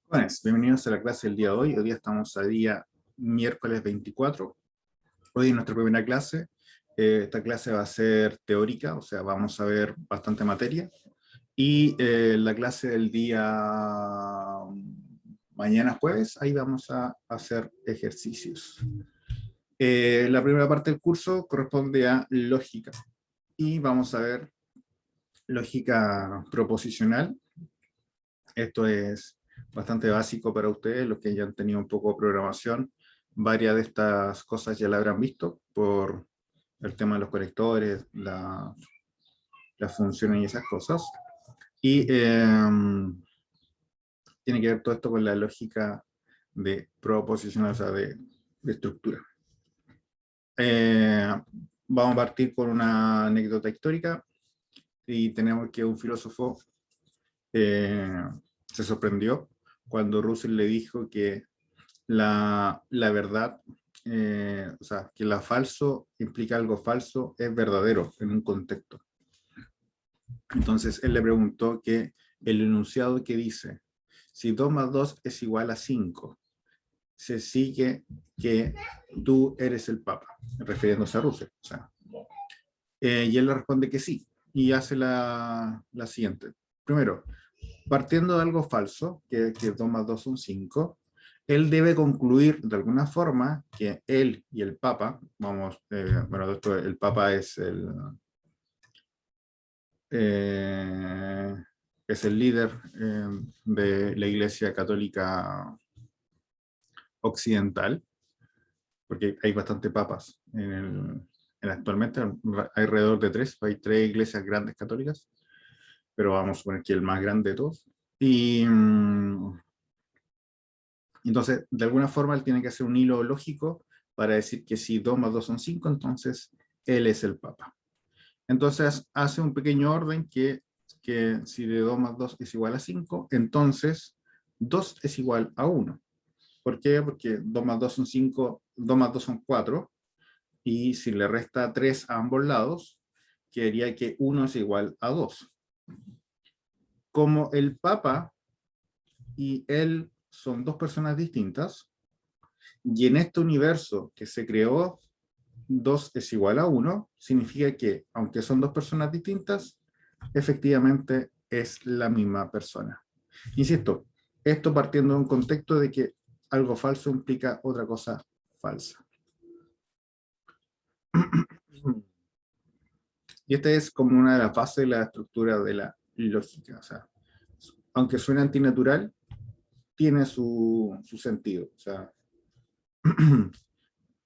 Jóvenes, bienvenidos a la clase del día de hoy. Hoy día estamos a día miércoles 24. Hoy es nuestra primera clase. Esta clase va a ser teórica, o sea, vamos a ver bastante materia. Y la clase del día mañana jueves, ahí vamos a hacer ejercicios. La primera parte del curso corresponde a lógica. Y vamos a ver lógica proposicional. Esto es bastante básico para ustedes, los que ya han tenido un poco de programación. Varias de estas cosas ya la habrán visto por el tema de los conectores, las funciones y esas cosas. Y tiene que ver todo esto con la lógica de proposicional, o sea, de estructura. Vamos a partir con una anécdota histórica y tenemos que un filósofo se sorprendió cuando Russell le dijo que la verdad, o sea, que la falso implica algo falso, es verdadero en un contexto. Entonces él le preguntó que el enunciado que dice, si 2 más 2 es igual a 5, se sigue que tú eres el Papa, refiriéndose a Russell. O sea, y él le responde que sí, y hace la siguiente. Primero, partiendo de algo falso, que 2 más 2 son 5, él debe concluir de alguna forma que él y el Papa, bueno, esto, el Papa es el líder de la Iglesia Católica Occidental, porque hay bastante papas actualmente, hay alrededor de hay tres iglesias grandes católicas, pero vamos a suponer que el más grande de todos. Y entonces, de alguna forma, él tiene que hacer un hilo lógico para decir que si 2 más 2 son 5, entonces él es el Papa. Entonces, hace un pequeño orden que si de 2 más 2 es igual a 5, entonces 2 es igual a 1. ¿Por qué? Porque 2 más 2 son 5, 2 más 2 son 4, y si le resta 3 a ambos lados, quedaría que 1 es igual a 2. Como el Papa y él son dos personas distintas, y en este universo que se creó, 2 es igual a 1, significa que, aunque son dos personas distintas, efectivamente es la misma persona. Insisto, esto partiendo de un contexto de que algo falso implica otra cosa falsa. Y esta es como una de las bases de la estructura de la lógica. O sea, aunque suene antinatural, tiene su sentido. O sea,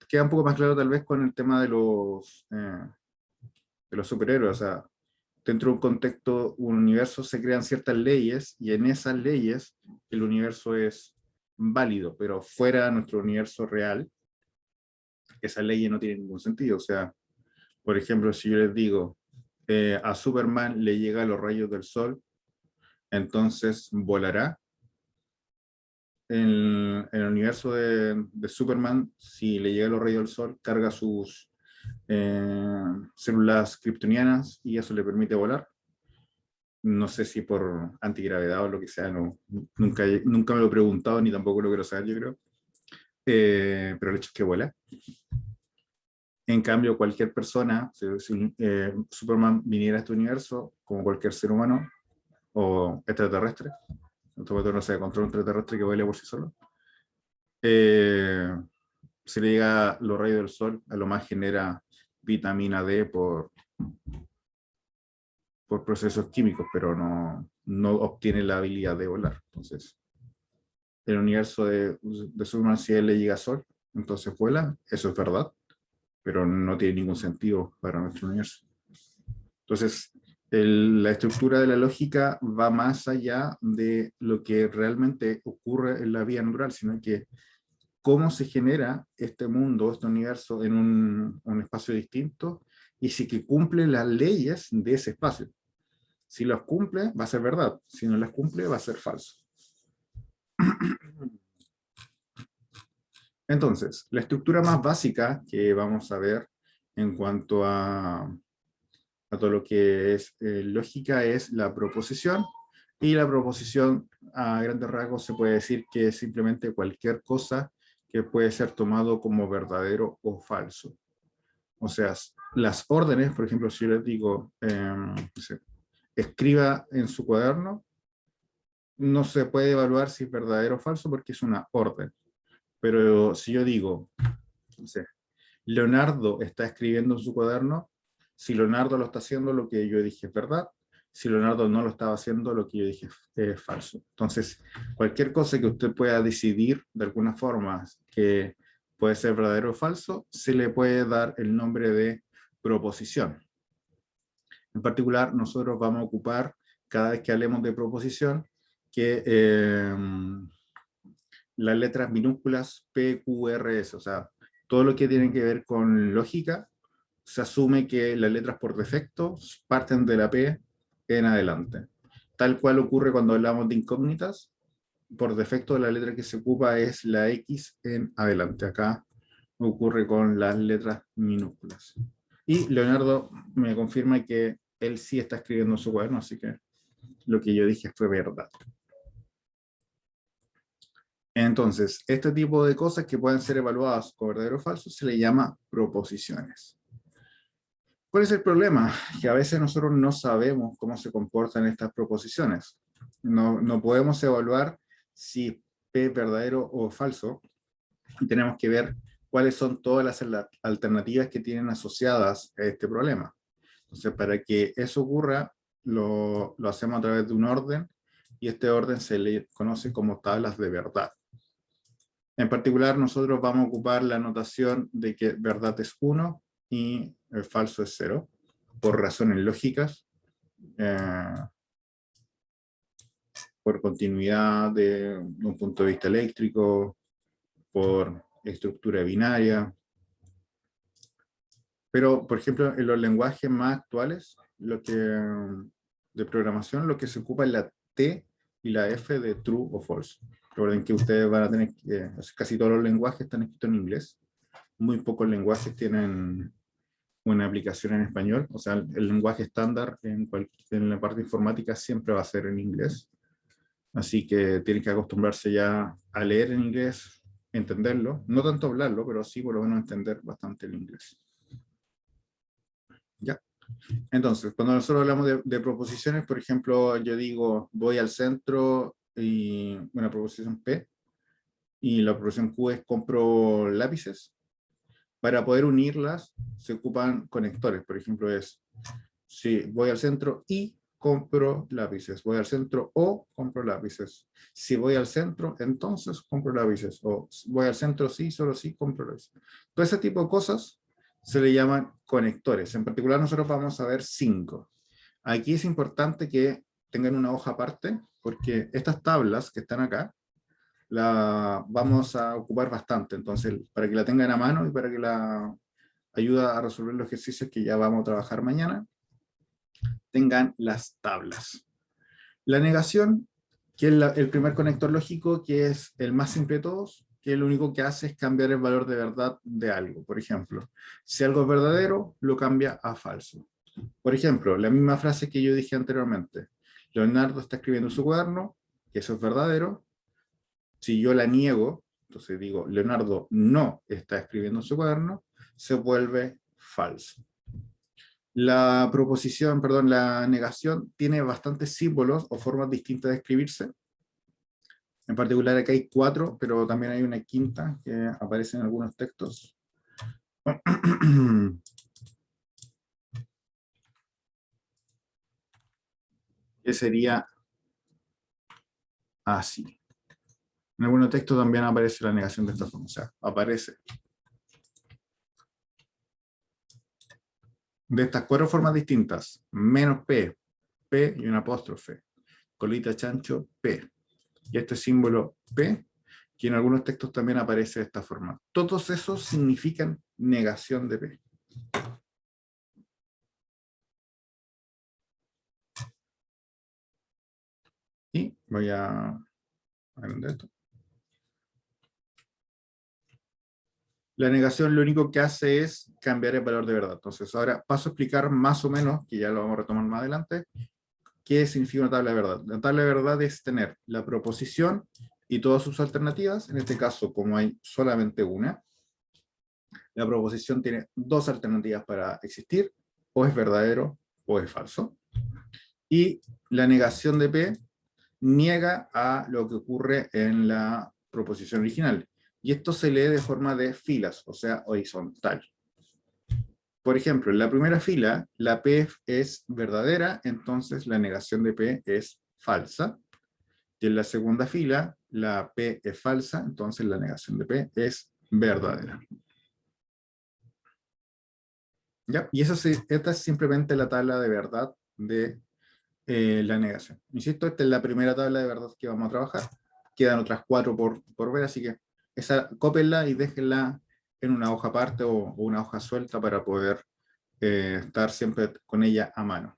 queda un poco más claro tal vez con el tema de los superhéroes. O sea, dentro de un contexto, un universo, se crean ciertas leyes, y en esas leyes el universo es válido, pero fuera de nuestro universo real, esas leyes no tienen ningún sentido. O sea, por ejemplo, si yo les digo, a Superman le llega los rayos del sol, entonces volará. En el universo de Superman, si le llega los rayos del sol, carga sus células kryptonianas y eso le permite volar. No sé si por antigravedad o lo que sea, nunca me lo he preguntado, ni tampoco lo quiero saber, yo creo. Pero el hecho es que vuela. En cambio, cualquier persona, si Superman viniera a este universo, como cualquier ser humano o extraterrestre, no sé, contra un extraterrestre que vuele por sí solo, si le llega los rayos del sol, a lo más genera vitamina D por procesos químicos, pero no obtiene la habilidad de volar. Entonces, el universo de Superman, si a él le llega sol, entonces vuela, eso es verdad, pero no tiene ningún sentido para nuestro universo. Entonces, la estructura de la lógica va más allá de lo que realmente ocurre en la vida natural, sino que cómo se genera este mundo, este universo en un espacio distinto, y si que cumple las leyes de ese espacio. Si las cumple, va a ser verdad. Si no las cumple, va a ser falso. Entonces, la estructura más básica que vamos a ver en cuanto a todo lo que es lógica es la proposición, y la proposición a grandes rasgos se puede decir que es simplemente cualquier cosa que puede ser tomado como verdadero o falso. O sea, las órdenes, por ejemplo, si yo les digo, no sé, escriba en su cuaderno, no se puede evaluar si es verdadero o falso porque es una orden. Pero si yo digo, no sé, Leonardo está escribiendo en su cuaderno, si Leonardo lo está haciendo, lo que yo dije es verdad. Si Leonardo no lo estaba haciendo, lo que yo dije es falso. Entonces, cualquier cosa que usted pueda decidir de alguna forma que puede ser verdadero o falso, se le puede dar el nombre de proposición. En particular, nosotros vamos a ocupar, cada vez que hablemos de proposición, que las letras minúsculas P, Q, R, S, o sea, todo lo que tiene que ver con lógica, se asume que las letras por defecto parten de la P en adelante. Tal cual ocurre cuando hablamos de incógnitas, por defecto la letra que se ocupa es la X en adelante. Acá ocurre con las letras minúsculas. Y Leonardo me confirma que él sí está escribiendo en su cuaderno, así que lo que yo dije fue verdad. Entonces, este tipo de cosas que pueden ser evaluadas como verdadero o falso se le llama proposiciones. ¿Cuál es el problema? Que a veces nosotros no sabemos cómo se comportan estas proposiciones. No podemos evaluar si P es verdadero o falso, y tenemos que ver cuáles son todas las alternativas que tienen asociadas a este problema. Entonces, para que eso ocurra, lo hacemos a través de un orden, y este orden se le conoce como tablas de verdad. En particular, nosotros vamos a ocupar la notación de que verdad es 1 y el falso es 0, por razones lógicas, por continuidad de un punto de vista eléctrico, por estructura binaria. Pero, por ejemplo, en los lenguajes más actuales, de programación, lo que se ocupa es la T y la F de true o false. Recuerden que ustedes van a tener que, casi todos los lenguajes están escritos en inglés. Muy pocos lenguajes tienen una aplicación en español. O sea, el lenguaje estándar en la parte informática siempre va a ser en inglés. Así que tienen que acostumbrarse ya a leer en inglés, entenderlo. No tanto hablarlo, pero sí por lo menos entender bastante el inglés. ¿Ya? Entonces, cuando nosotros hablamos de proposiciones, por ejemplo, yo digo, voy al centro y una proposición P, y la proposición Q es compro lápices. Para poder unirlas, se ocupan conectores. Por ejemplo, es, si voy al centro y compro lápices. Voy al centro o compro lápices. Si voy al centro, entonces compro lápices. O voy al centro sí, solo sí, compro lápices. Todo ese tipo de cosas se le llaman conectores. En particular, nosotros vamos a ver 5. Aquí es importante que tengan una hoja aparte, porque estas tablas que están acá, la vamos a ocupar bastante. Entonces, para que la tengan a mano y para que la ayuda a resolver los ejercicios que ya vamos a trabajar mañana, tengan las tablas. La negación, que es el primer conector lógico, que es el más simple de todos, que lo único que hace es cambiar el valor de verdad de algo. Por ejemplo, si algo es verdadero, lo cambia a falso. Por ejemplo, la misma frase que yo dije anteriormente. Leonardo está escribiendo en su cuaderno, que eso es verdadero. Si yo la niego, entonces digo, Leonardo no está escribiendo en su cuaderno, se vuelve falso. La proposición, perdón, la negación tiene bastantes símbolos o formas distintas de escribirse. En particular acá hay 4, pero también hay una quinta que aparece en algunos textos. Que sería así. En algunos textos también aparece la negación de esta forma, o sea, aparece. De estas 4 formas distintas, menos P, P y un apóstrofe, colita chancho, P. Y este símbolo P, que en algunos textos también aparece de esta forma. Todos esos significan negación de P. Y voy a agrandar esto. La negación lo único que hace es cambiar el valor de verdad. Entonces ahora paso a explicar más o menos, que ya lo vamos a retomar más adelante, ¿qué significa una tabla de verdad? La tabla de verdad es tener la proposición y todas sus alternativas. En este caso, como hay solamente una, la proposición tiene dos alternativas para existir, o es verdadero o es falso. Y la negación de P niega a lo que ocurre en la proposición original. Y esto se lee de forma de filas, o sea, horizontal. Por ejemplo, en la primera fila, la P es verdadera, entonces la negación de P es falsa. Y en la segunda fila, la P es falsa, entonces la negación de P es verdadera. ¿Ya? Y esta es simplemente la tabla de verdad de la negación. Insisto, esta es la primera tabla de verdad que vamos a trabajar. Quedan otras 4 por ver, así que esa cópienla y déjenla en una hoja aparte o una hoja suelta para poder estar siempre con ella a mano.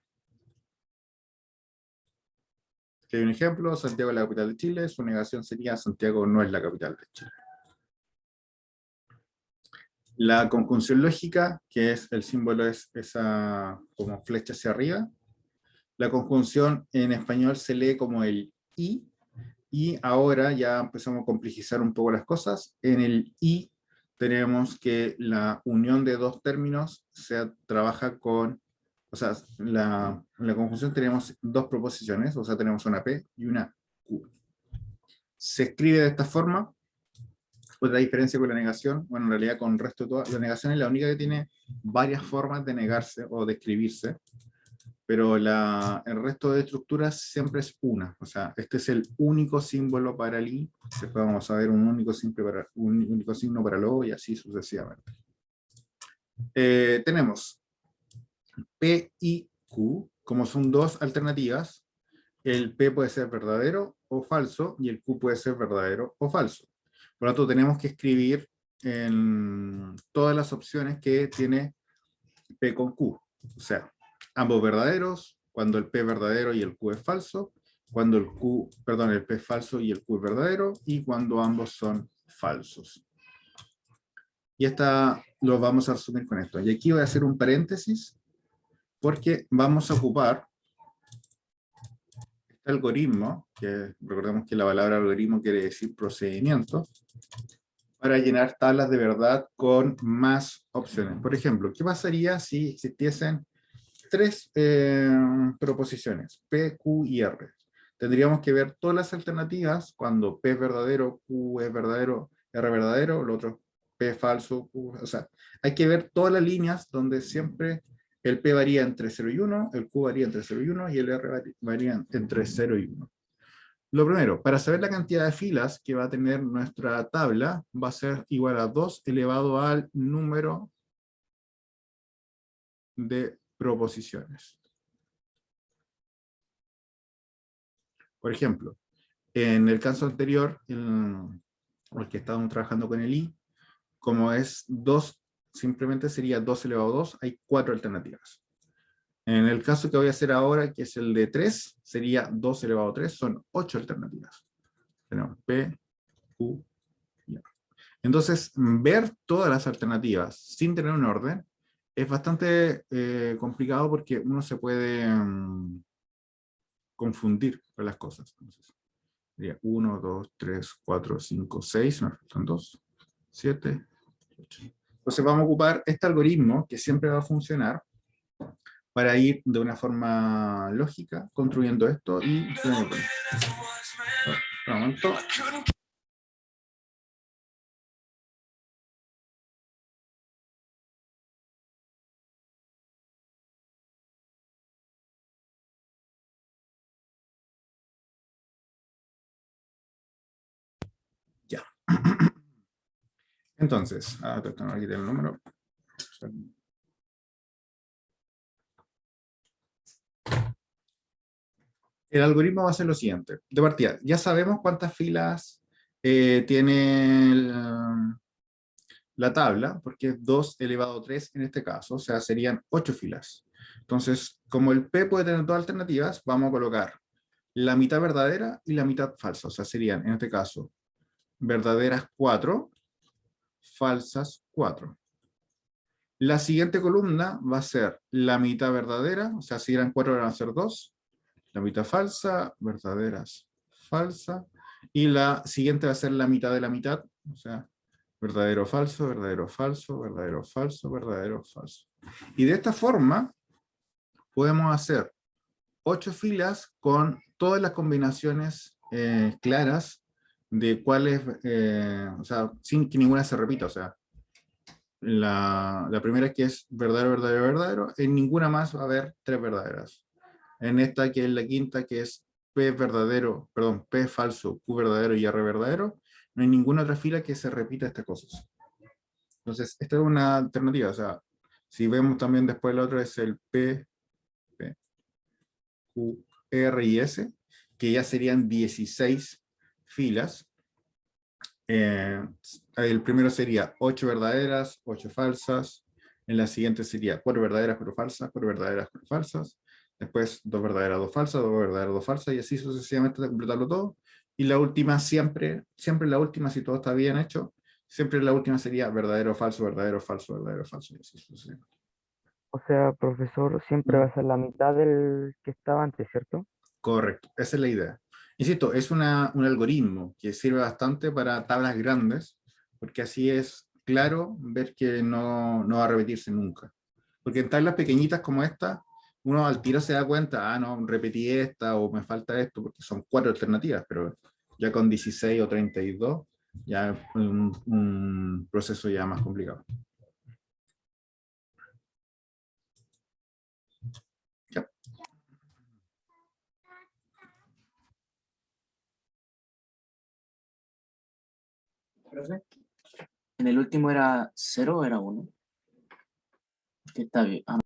Aquí hay un ejemplo: Santiago es la capital de Chile, su negación sería Santiago no es la capital de Chile. La conjunción lógica, que es el símbolo, es esa como flecha hacia arriba. La conjunción en español se lee como el y ahora ya empezamos a complejizar un poco las cosas. En el y tenemos que la unión de dos términos se trabaja con, o sea, en la conjunción tenemos dos proposiciones, o sea, tenemos una P y una Q. Se escribe de esta forma. Otra diferencia con la negación, bueno, en realidad con el resto de todas, la negación es la única que tiene varias formas de negarse o de escribirse, pero el resto de estructuras siempre es una. O sea, este es el único símbolo para el i, después vamos a ver un único signo para el o, y así sucesivamente. Tenemos P y Q, como son dos alternativas, el P puede ser verdadero o falso, y el Q puede ser verdadero o falso. Por lo tanto, tenemos que escribir en todas las opciones que tiene P con Q. O sea, ambos verdaderos, cuando el P es verdadero y el Q es falso, cuando el P es falso y el Q es verdadero, y cuando ambos son falsos. Y esta lo vamos a resumir con esto. Y aquí voy a hacer un paréntesis, porque vamos a ocupar este algoritmo, que recordemos que la palabra algoritmo quiere decir procedimiento, para llenar tablas de verdad con más opciones. Por ejemplo, ¿qué pasaría si existiesen tres proposiciones, P, Q y R? Tendríamos que ver todas las alternativas cuando P es verdadero, Q es verdadero, R es verdadero, lo otro P es falso, Q, o sea, hay que ver todas las líneas donde siempre el P varía entre 0 y 1, el Q varía entre 0 y 1 y el R varía entre 0 y 1. Lo primero, para saber la cantidad de filas que va a tener nuestra tabla, va a ser igual a 2 elevado al número de proposiciones. Por ejemplo, en el caso anterior, el que estábamos trabajando con el i, como es 2, simplemente sería 2 elevado a 2, hay 4 alternativas. En el caso que voy a hacer ahora, que es el de 3, sería 2 elevado a 3, son 8 alternativas. Tenemos P, Q y R. Entonces, ver todas las alternativas sin tener un orden es bastante complicado, porque uno se puede confundir con las cosas. Entonces, sería 1, 2, 3, 4, 5, 6, nos faltan 2, 7, 8. Entonces vamos a ocupar este algoritmo que siempre va a funcionar para ir de una forma lógica construyendo esto y... Un momento. Ya. Entonces, tengo aquí el número. El algoritmo va a ser lo siguiente. De partida, ya sabemos cuántas filas tiene la tabla, porque es 2 elevado a 3 en este caso, o sea, serían 8 filas. Entonces, como el P puede tener dos alternativas, vamos a colocar la mitad verdadera y la mitad falsa. O sea, serían, en este caso, verdaderas 4, falsas 4. La siguiente columna va a ser la mitad verdadera, o sea, si eran 4 van a ser 2, La mitad falsa, verdaderas, falsa. Y la siguiente va a ser la mitad de la mitad. O sea, verdadero, falso, verdadero, falso, verdadero, falso, verdadero, falso. Y de esta forma podemos hacer 8 filas con todas las combinaciones claras de cuáles, o sea, sin que ninguna se repita. O sea, la primera que es verdadero, verdadero, verdadero, en ninguna más va a haber 3 verdaderas. En esta que es la quinta, que es P verdadero, perdón, P falso, Q verdadero y R verdadero, no hay ninguna otra fila que se repita estas cosas. Entonces, esta es una alternativa. O sea, si vemos también después el otro es el P, Q, R y S, que ya serían 16 filas. El primero sería 8 verdaderas, 8 falsas. En la siguiente sería 4 verdaderas, 4 falsas, 4 verdaderas, 4 falsas. Después 2 verdaderas, 2 falsas, 2 verdaderas, 2 falsas, y así sucesivamente hasta completarlo todo. Y la última, siempre la última, si todo está bien hecho, siempre la última sería verdadero, falso, verdadero, falso, verdadero, falso, y así sucesivamente. O sea, profesor, siempre va ¿Mm? a ser la mitad del que estaba antes, ¿cierto? Correcto, esa es la idea. Insisto, es un algoritmo que sirve bastante para tablas grandes, porque así es claro ver que no va a repetirse nunca. Porque en tablas pequeñitas como esta, uno al tiro se da cuenta, no, repetí esta o me falta esto, porque son 4 alternativas, pero ya con 16 o 32, ya es un proceso ya más complicado. Ya. Profe, en el último era 0 o era 1. Que está bien. Ah,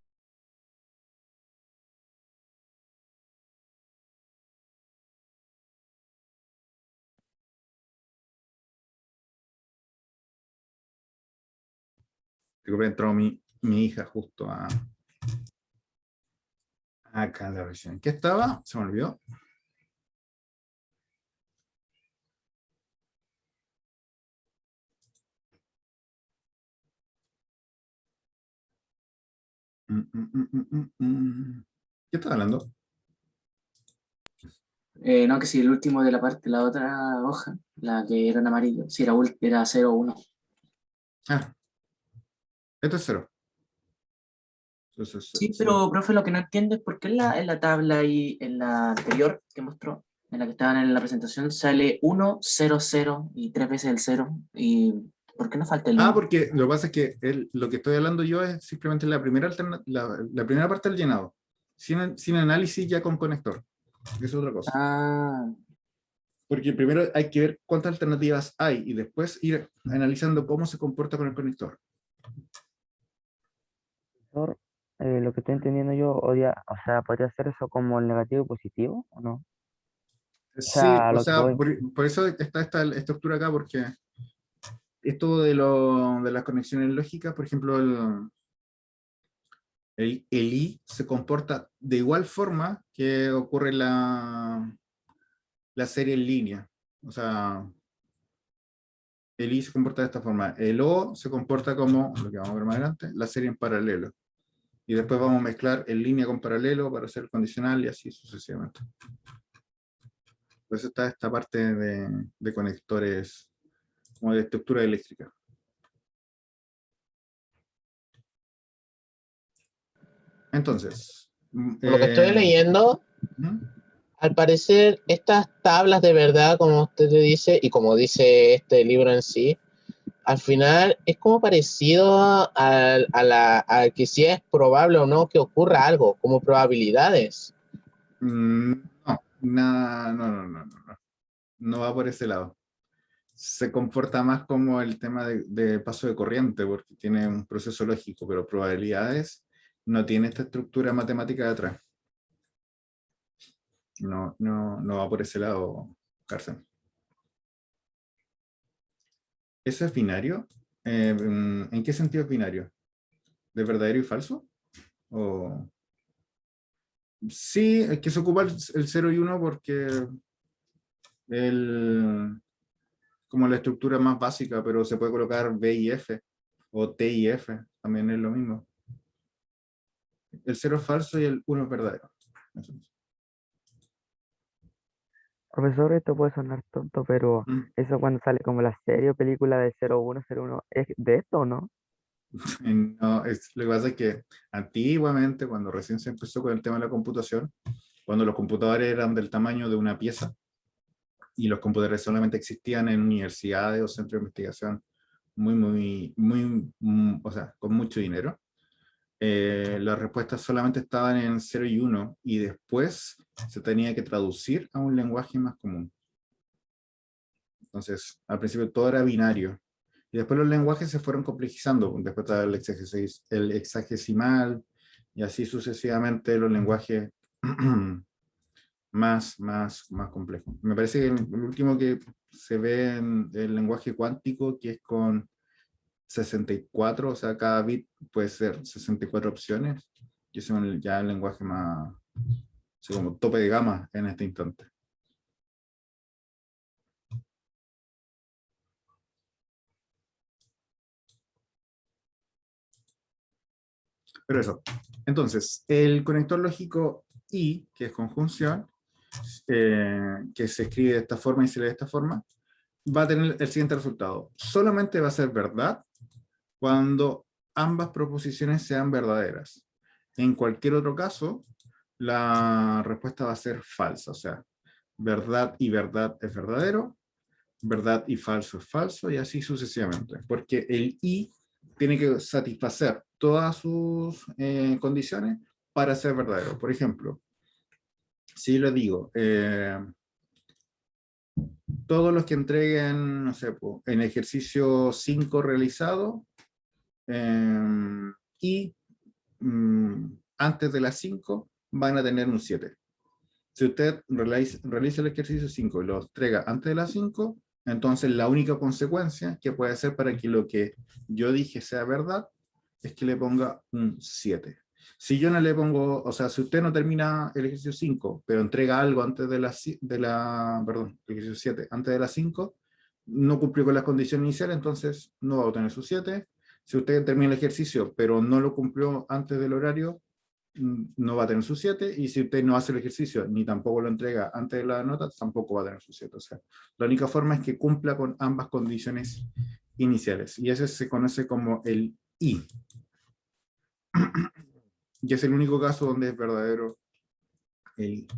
Entró mi hija justo acá en la revisión. ¿Qué estaba? Se me olvidó. ¿Qué estás hablando? no, que si el último de la parte, la otra hoja, la que era en amarillo, si era 0 o 1. Ah, esto es 0. Entonces, Sí, cero. pero profe, lo que no entiendo es por qué en la tabla y en la anterior que mostró, en la que estaban en la presentación, sale 1, 0, 0 y 3 veces el 0. ¿Y por qué no falta el 1? Porque lo que pasa es que lo que estoy hablando yo es simplemente la primera parte del llenado, sin análisis ya con conector. Eso es otra cosa. Ah, Porque primero hay que ver cuántas alternativas hay y después ir analizando cómo se comporta con el conector. Profesor, lo que estoy entendiendo yo, o sea, ¿podría ser eso como el negativo y positivo o no? O Sí, sea, a o lo que sea, voy. por eso está esta estructura acá, porque esto de las conexiones lógicas, por ejemplo, el I se comporta de igual forma que ocurre la serie en línea. O sea, el I se comporta de esta forma. El O se comporta como, lo que vamos a ver más adelante, la serie en paralelo. Y después vamos a mezclar en línea con paralelo para hacer condicional y así sucesivamente. Por eso está esta parte de conectores, como de estructura eléctrica. Entonces, Por lo que estoy leyendo, ¿mm? al parecer estas tablas de verdad, como usted dice, y como dice este libro en sí, al final es como parecido a que si es probable o no que ocurra algo, como probabilidades. No, no va por ese lado. Se comporta más como el tema de paso de corriente, porque tiene un proceso lógico, pero probabilidades no tiene esta estructura matemática de atrás. No va por ese lado, Carson. ¿Eso es binario? ¿En qué sentido es binario? ¿De verdadero y falso? ¿O... Sí, es que se ocupa el 0 y 1 porque el, como la estructura más básica, pero se puede colocar B y F, o T y F, también es lo mismo. El 0 es falso y el 1 es verdadero. Eso es. Profesor, esto puede sonar tonto, pero Mm. eso cuando sale como la serie o película de 0101, ¿es de esto o no? No, lo que pasa es que antiguamente, cuando recién se empezó con el tema de la computación, cuando los computadores eran del tamaño de una pieza y los computadores solamente existían en universidades o centros de investigación o sea, con mucho dinero, las respuestas solamente estaban en 0 y 1 y después se tenía que traducir a un lenguaje más común. Entonces, al principio todo era binario. Y después los lenguajes se fueron complejizando. Después está el hexagesimal y así sucesivamente los lenguajes más complejos. Me parece que el último que se ve en el lenguaje cuántico, que es con 64, o sea, cada bit puede ser 64 opciones, y es ya el lenguaje más, o sea, como tope de gama en este instante. Pero eso. Entonces, el conector lógico I, que es conjunción, que se escribe de esta forma y se lee de esta forma, va a tener el siguiente resultado. Solamente va a ser verdad cuando ambas proposiciones sean verdaderas. En cualquier otro caso, la respuesta va a ser falsa. O sea, verdad y verdad es verdadero, verdad y falso es falso, y así sucesivamente. Porque el I tiene que satisfacer todas sus condiciones para ser verdadero. Por ejemplo, si le digo, todos los que entreguen, no sé, en ejercicio 5 realizado, y antes de las 5 van a tener un 7. Si usted realiza el ejercicio 5 y lo entrega antes de las 5, entonces la única consecuencia que puede hacer para que lo que yo dije sea verdad es que le ponga un 7. Si yo no le pongo, o sea, si usted no termina el ejercicio 5, pero entrega algo antes perdón, el ejercicio 7, antes de las 5, no cumplió con las condiciones iniciales, entonces no va a obtener su 7. Si usted termina el ejercicio, pero no lo cumplió antes del horario, no va a tener su 7, y si usted no hace el ejercicio ni tampoco lo entrega antes de la nota, tampoco va a tener su 7. O sea, la única forma es que cumpla con ambas condiciones iniciales, y ese se conoce como el I. Y es el único caso donde es verdadero el I.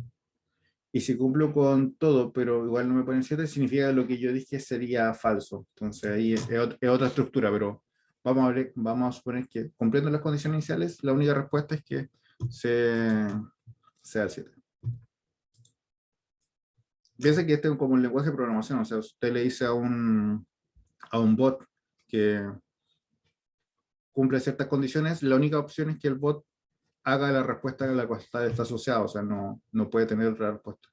Y si cumplo con todo, pero igual no me ponen 7, significa que lo que yo dije sería falso. Entonces ahí es otra estructura, pero vamos a suponer que cumpliendo las condiciones iniciales, la única respuesta es que sea el 7. Piensa que este es como un lenguaje de programación, o sea, usted le dice a un bot que cumple ciertas condiciones, la única opción es que el bot haga la respuesta a la cual está asociado, o sea, no puede tener otra respuesta.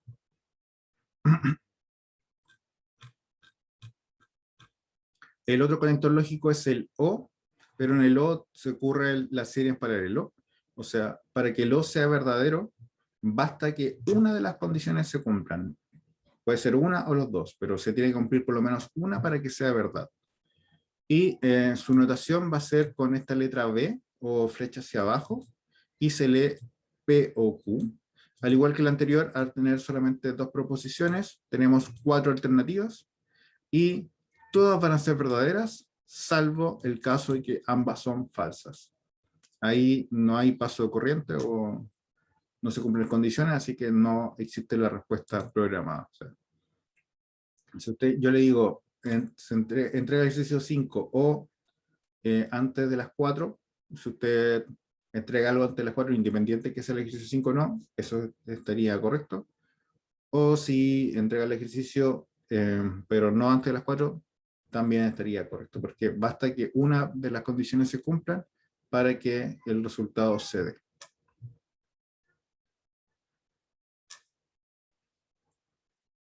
El otro conector lógico es el O, pero en el O se ocurre la serie en paralelo. O sea, para que el O sea verdadero, basta que una de las condiciones se cumplan. Puede ser una o los dos, pero se tiene que cumplir por lo menos una para que sea verdad. Y su notación va a ser con esta letra B o flecha hacia abajo, y se lee P o Q. Al igual que el anterior, al tener solamente dos proposiciones, tenemos 4 alternativas, y todas van a ser verdaderas, salvo el caso de que ambas son falsas. Ahí no hay paso de corriente o no se cumplen condiciones, así que no existe la respuesta programada. O sea, si yo le digo, entrega el ejercicio 5 o antes de las 4, si usted entrega algo antes de las 4, independiente que sea el ejercicio 5 o no, eso estaría correcto. O si entrega el ejercicio, pero no antes de las 4, también estaría correcto, porque basta que una de las condiciones se cumplan para que el resultado se dé.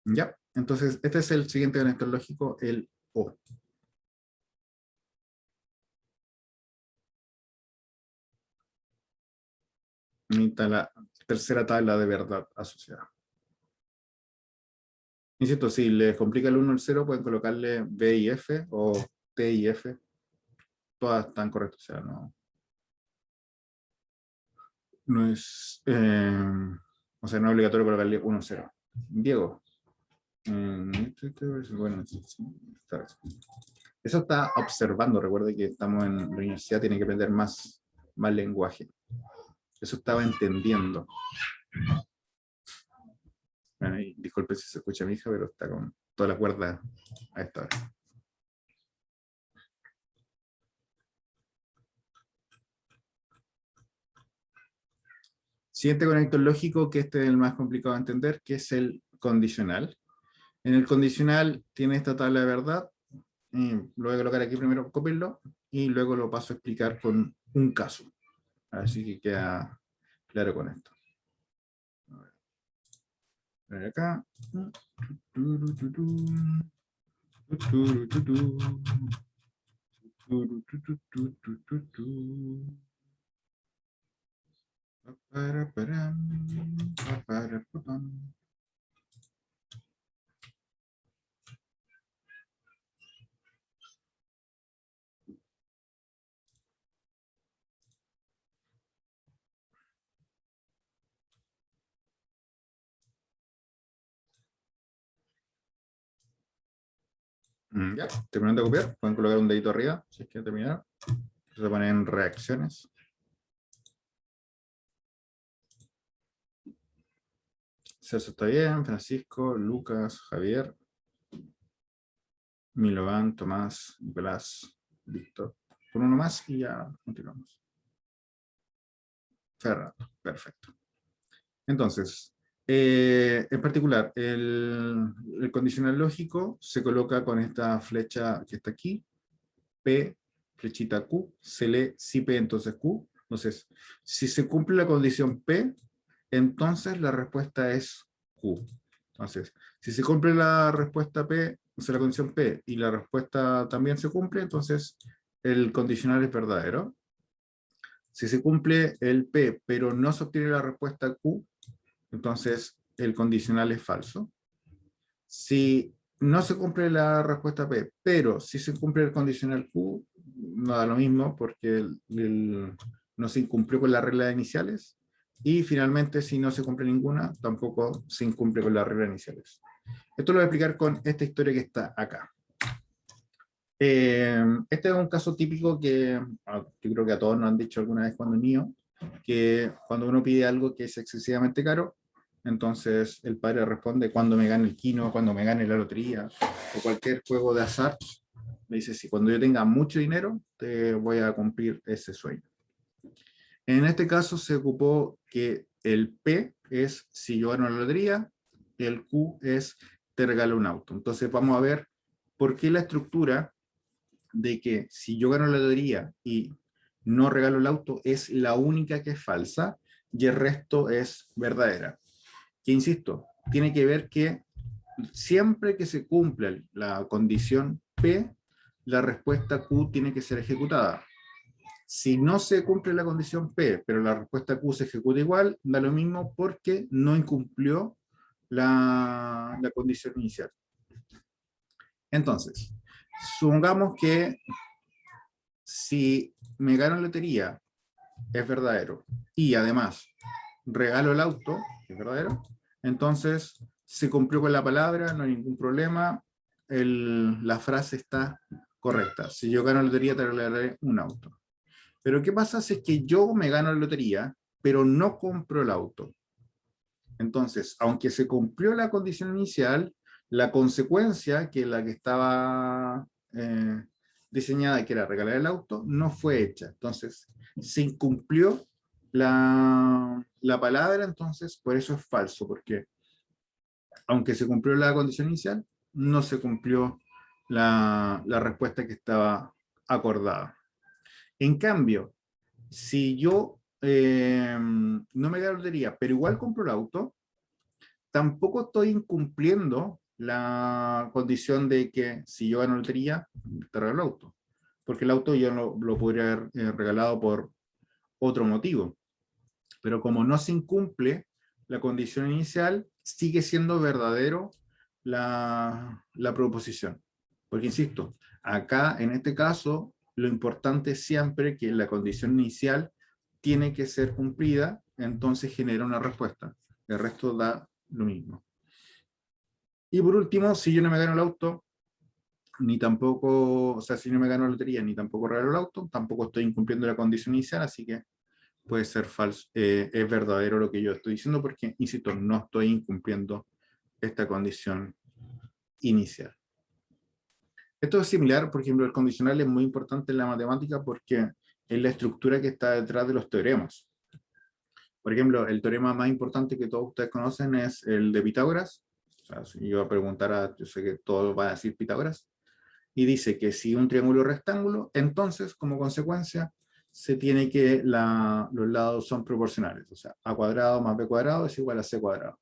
¿Ya? Entonces, este es el siguiente conector lógico, el O. Y está la tercera tabla de verdad asociada. Insisto, si les complica el 1 o el 0, pueden colocarle B y F o T y F. Todas están correctas, o sea, no es, o sea, no es obligatorio colocarle 1 o 0. Diego. Bueno, eso está observando. Recuerde que estamos en la universidad, tiene que aprender más lenguaje. Eso estaba entendiendo. Bueno, y disculpe si se escucha a mi hija, pero está con toda la cuerda a esta hora. Siguiente conector lógico, que este es el más complicado de entender, que es el condicional. En el condicional tiene esta tabla de verdad. Lo voy a colocar aquí primero, copiarlo, y luego lo paso a explicar con un caso. Así que queda claro con esto. A ver acá. Ya, terminando de copiar, pueden colocar un dedito arriba, si es que terminaron. Se ponen reacciones. Celso está bien, Francisco, Lucas, Javier, Milovan, Tomás, Nicolás, Víctor. Por uno más y ya continuamos. Ferran, perfecto. Entonces, en particular, el condicional lógico se coloca con esta flecha que está aquí, P, flechita Q, se lee si P, entonces Q. Entonces, si se cumple la condición P, entonces la respuesta es Q. Entonces, si se cumple la respuesta P, o sea, la condición P, y la respuesta también se cumple, entonces el condicional es verdadero. Si se cumple el P, pero no se obtiene la respuesta Q, entonces el condicional es falso. Si no se cumple la respuesta P, pero si se cumple el condicional Q, no da lo mismo porque no se incumplió con la regla de iniciales. Y finalmente, si no se cumple ninguna, tampoco se incumple con las reglas iniciales. Esto lo voy a explicar con esta historia que está acá. Este es un caso típico que yo creo que a todos nos han dicho alguna vez cuando niños, que cuando uno pide algo que es excesivamente caro, entonces el padre responde cuando me gane el quino, cuando me gane la lotería, o cualquier juego de azar, me dice, si cuando yo tenga mucho dinero, te voy a cumplir ese sueño. En este caso se ocupó que el P es si yo gano la lotería, el Q es te regalo un auto. Entonces vamos a ver por qué la estructura de que si yo gano la lotería y no regalo el auto es la única que es falsa y el resto es verdadera. Que insisto, tiene que ver que siempre que se cumple la condición P, la respuesta Q tiene que ser ejecutada. Si no se cumple la condición P, pero la respuesta Q se ejecuta igual, da lo mismo porque no incumplió la condición inicial. Entonces, supongamos que si me gano la lotería, es verdadero, y además regalo el auto, es verdadero, entonces se cumplió con la palabra, no hay ningún problema, la frase está correcta. Si yo gano la lotería, te regalaré un auto. Pero ¿qué pasa si es que yo me gano la lotería, pero no compro el auto? Entonces, aunque se cumplió la condición inicial, la consecuencia, que la que estaba diseñada, que era regalar el auto, no fue hecha. Entonces, se incumplió la palabra, entonces, por eso es falso, porque aunque se cumplió la condición inicial, no se cumplió la respuesta que estaba acordada. En cambio, si yo no me gano la lotería, pero igual compro el auto, tampoco estoy incumpliendo la condición de que si yo gano la lotería, te regalo el auto. Porque el auto yo lo podría haber regalado por otro motivo. Pero como no se incumple la condición inicial, sigue siendo verdadero la proposición. Porque insisto, acá en este caso, lo importante es siempre que la condición inicial tiene que ser cumplida, entonces genera una respuesta. El resto da lo mismo. Y por último, si yo no me gano el auto, ni tampoco, o sea, si no me gano la lotería, ni tampoco regalo el auto, tampoco estoy incumpliendo la condición inicial, así que puede ser falso, es verdadero lo que yo estoy diciendo, porque, insisto, no estoy incumpliendo esta condición inicial. Esto es similar, por ejemplo, el condicional es muy importante en la matemática porque es la estructura que está detrás de los teoremas. Por ejemplo, el teorema más importante que todos ustedes conocen es el de Pitágoras. O sea, si yo preguntara, yo sé que todos van a decir Pitágoras, y dice que si un triángulo es rectángulo, entonces, como consecuencia, se tiene que los lados son proporcionales. O sea, a cuadrado más b cuadrado es igual a c cuadrado.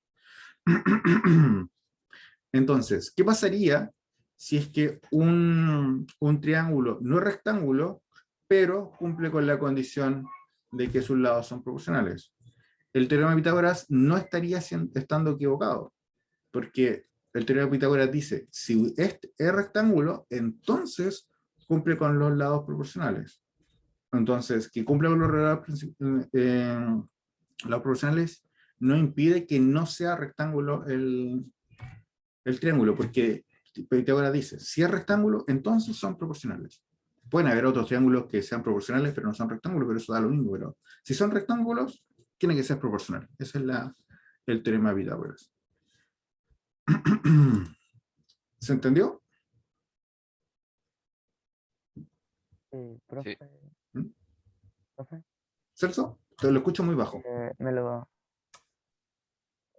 Entonces, ¿qué pasaría si es que un triángulo no es rectángulo, pero cumple con la condición de que sus lados son proporcionales? El teorema de Pitágoras no estaría estando equivocado, porque el teorema de Pitágoras dice, si este es rectángulo, entonces cumple con los lados proporcionales. Entonces, que cumpla con los lados proporcionales no impide que no sea rectángulo el triángulo, porque Pitágoras dice, si es rectángulo, entonces son proporcionales. Pueden haber otros triángulos que sean proporcionales, pero no son rectángulos, pero eso da lo mismo. Pero si son rectángulos, tiene que ser proporcional. Ese es el teorema de Pitágoras. ¿Se entendió? Profe, ¿Mm? profe, ¿Celso? Te lo escucho muy bajo. ¿me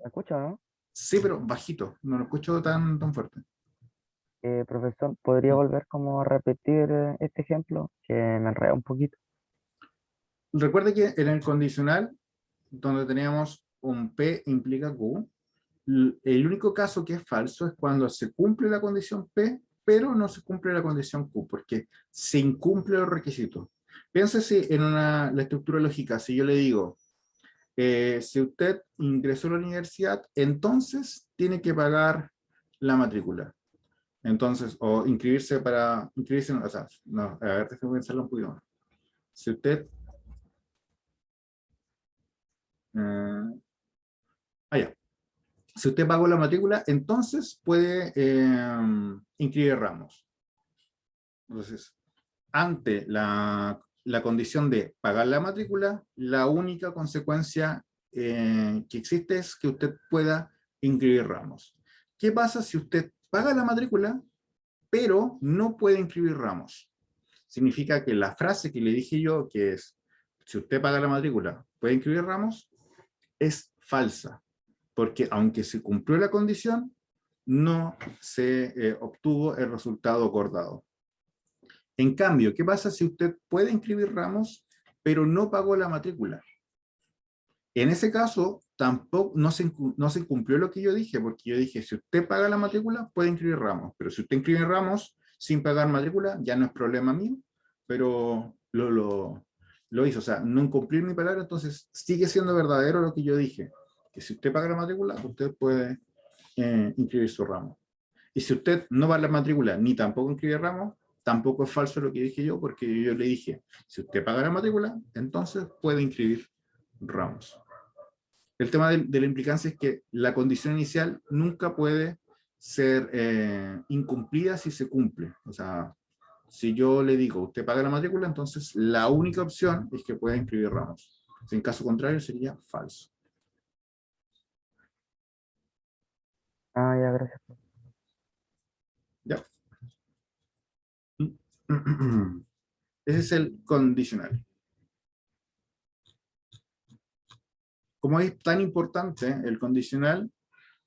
escucha, no? Sí, pero bajito. No lo escucho tan fuerte. Profesor, ¿podría volver como a repetir este ejemplo? Que me enreda un poquito. Recuerde que en el condicional, donde teníamos un P implica Q, el único caso que es falso es cuando se cumple la condición P, pero no se cumple la condición Q, porque se incumple los requisitos. Piénsese en la estructura lógica. Si yo le digo, si usted ingresó a la universidad, entonces tiene que pagar la matrícula. Entonces, o inscribirse o sea, no, a ver, déjame pensarlo un poquito más. Si usted, ya. Si usted pagó la matrícula, entonces puede inscribir ramos. Entonces, ante la condición de pagar la matrícula, la única consecuencia que existe es que usted pueda inscribir ramos. ¿Qué pasa si usted paga la matrícula, pero no puede inscribir ramos? Significa que la frase que le dije yo, que es, si usted paga la matrícula, puede inscribir ramos, es falsa. Porque aunque se cumplió la condición, no se obtuvo el resultado acordado. En cambio, ¿qué pasa si usted puede inscribir ramos, pero no pagó la matrícula? En ese caso, tampoco no se cumplió lo que yo dije, porque yo dije, si usted paga la matrícula, puede inscribir ramos, pero si usted inscribe ramos sin pagar matrícula, ya no es problema mío, pero lo hizo. O sea, no incumplir mi palabra, entonces sigue siendo verdadero lo que yo dije, que si usted paga la matrícula, usted puede inscribir su ramo. Y si usted no va a la matrícula ni tampoco inscribe ramos, tampoco es falso lo que dije yo, porque yo le dije, si usted paga la matrícula, entonces puede inscribir ramos. El tema de la implicancia es que la condición inicial nunca puede ser incumplida si se cumple. O sea, si yo le digo, usted paga la matrícula, entonces la única opción es que pueda inscribir ramos. En caso contrario sería falso. Ah, ya, gracias. ¿Ya? Ese es el condicional. Como es tan importante el condicional,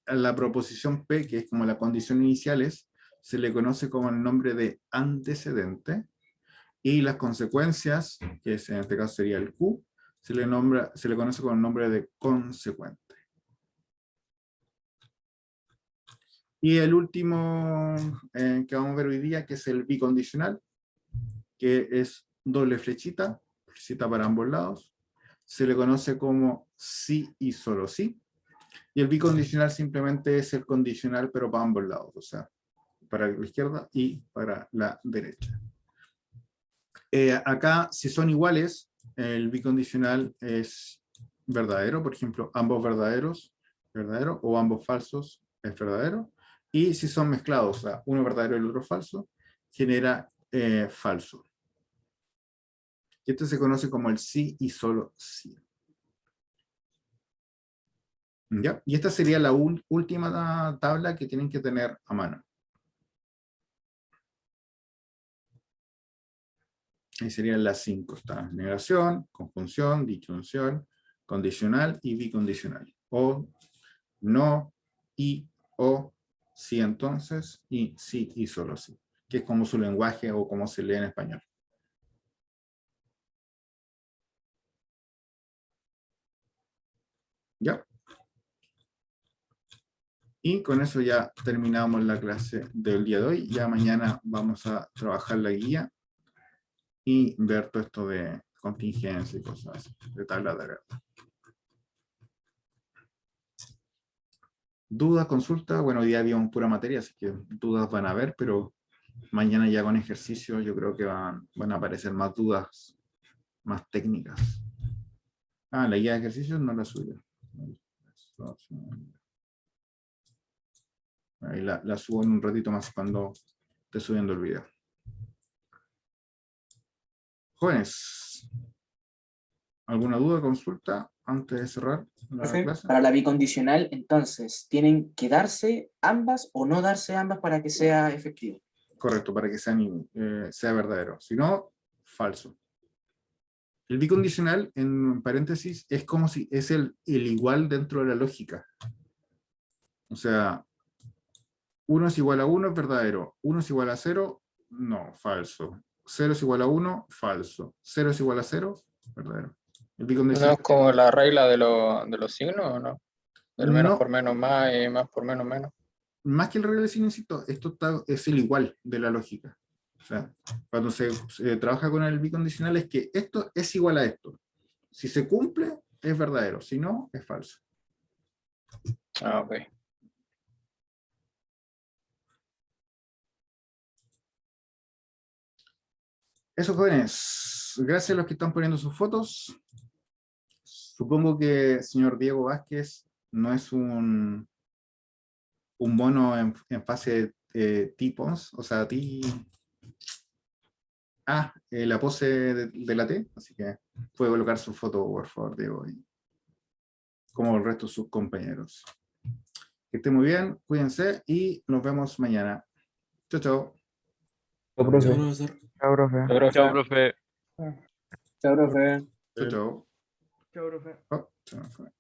a la proposición P, que es como la condición iniciales, se le conoce como el nombre de antecedente, y las consecuencias, que en este caso sería el Q, se le conoce con el nombre de consecuente. Y el último que vamos a ver hoy día, que es el bicondicional, que es doble flechita para ambos lados. Se le conoce como sí y solo sí. Y el bicondicional simplemente es el condicional, pero para ambos lados, o sea, para la izquierda y para la derecha. Acá, si son iguales, el bicondicional es verdadero, por ejemplo, ambos verdaderos, verdadero, o ambos falsos, es verdadero. Y si son mezclados, o sea, uno verdadero y el otro falso, genera falso. Y esto se conoce como el sí y solo sí. ¿Ya? Y esta sería la última tabla que tienen que tener a mano. Ahí serían las 5. Está negación, conjunción, disyunción, condicional y bicondicional. O, no, y, o, sí entonces, y sí y solo sí. Que es como su lenguaje o como se lee en español. ¿Ya? Y con eso ya terminamos la clase del día de hoy. Ya mañana vamos a trabajar la guía y ver todo esto de contingencia y cosas así, de tabla de alerta. ¿Dudas, consultas? Bueno, hoy día había pura materia, así que dudas van a haber, pero mañana ya con ejercicio yo creo que van a aparecer más dudas, más técnicas. Ah, la guía de ejercicios no la subí. Ahí la subo en un ratito más cuando esté subiendo el video. Jóvenes, ¿alguna duda, consulta antes de cerrar la Profe, clase? para la bicondicional, entonces, ¿tienen que darse ambas o no darse ambas para que sea efectivo? Correcto, para que sea verdadero. Si no, falso. El bicondicional, en paréntesis, es como si es el igual dentro de la lógica. O sea, 1 es igual a 1 es verdadero. 1 es igual a 0, no, falso. 0 es igual a 1, falso. 0 es igual a 0, verdadero. El ¿No bicondicional es como la regla de los signos o no? Del menos no, por menos más y más por menos menos. más que el regla de signo, insisto, esto es el igual de la lógica. O sea, cuando se trabaja con el bicondicional es que esto es igual a esto. Si se cumple, es verdadero. Si no, es falso. Ah, ok. Eso, jóvenes. Gracias a los que están poniendo sus fotos. Supongo que señor Diego Vázquez no es un mono en fase tipos, o sea, la pose de la T, así que puede colocar su foto, por favor, Diego, como el resto de sus compañeros. Que estén muy bien, cuídense y nos vemos mañana. Chao, chao. Chao, profe. Chao, profesor. Chao, profe. Chao, profe. Chao, profe. Chao, chao. Chao, profe. Oh, se me fue.